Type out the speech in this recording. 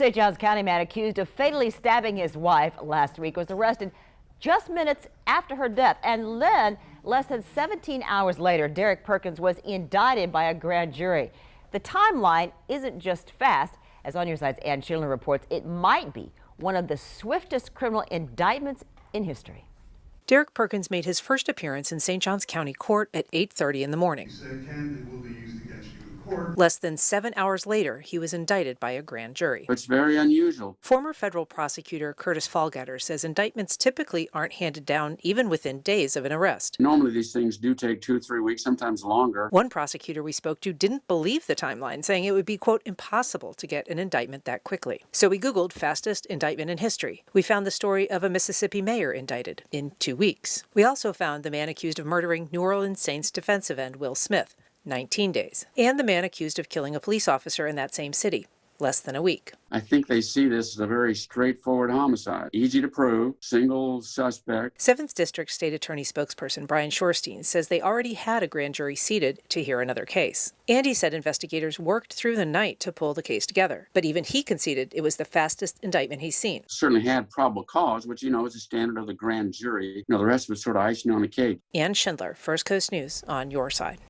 St. Johns County man accused of fatally stabbing his wife last week was arrested just minutes after her death. And then, less than 17 hours later, Derrek Perkins was indicted by a grand jury. The timeline isn't just fast. As On Your Side's Ann Schindler reports, it might be one of the swiftest criminal indictments in history. Derrek Perkins made his first appearance in St. Johns County Court at 8:30 in the morning. He said candidly will be used against you in court. Less than 7 hours later, he was indicted by a grand jury. It's very unusual. Former federal prosecutor Curtis Fallgetter says indictments typically aren't handed down even within days of an arrest. Normally these things do take 2 or 3 weeks, sometimes longer. One prosecutor we spoke to didn't believe the timeline, saying it would be, quote, impossible to get an indictment that quickly. So we Googled fastest indictment in history. We found the story of a Mississippi mayor indicted in 2 weeks. We also found the man accused of murdering New Orleans Saints defensive end Will Smith, 19 days, and the man accused of killing a police officer in that same city, less than a week. I think they see this as a very straightforward homicide. Easy to prove, single suspect. 7th District State Attorney spokesperson Brian Shorstein says they already had a grand jury seated to hear another case. And he said investigators worked through the night to pull the case together. But even he conceded it was the fastest indictment he's seen. Certainly had probable cause, which, is a standard of the grand jury. The rest was sort of icing on the cake. Ann Schindler, First Coast News, On Your Side.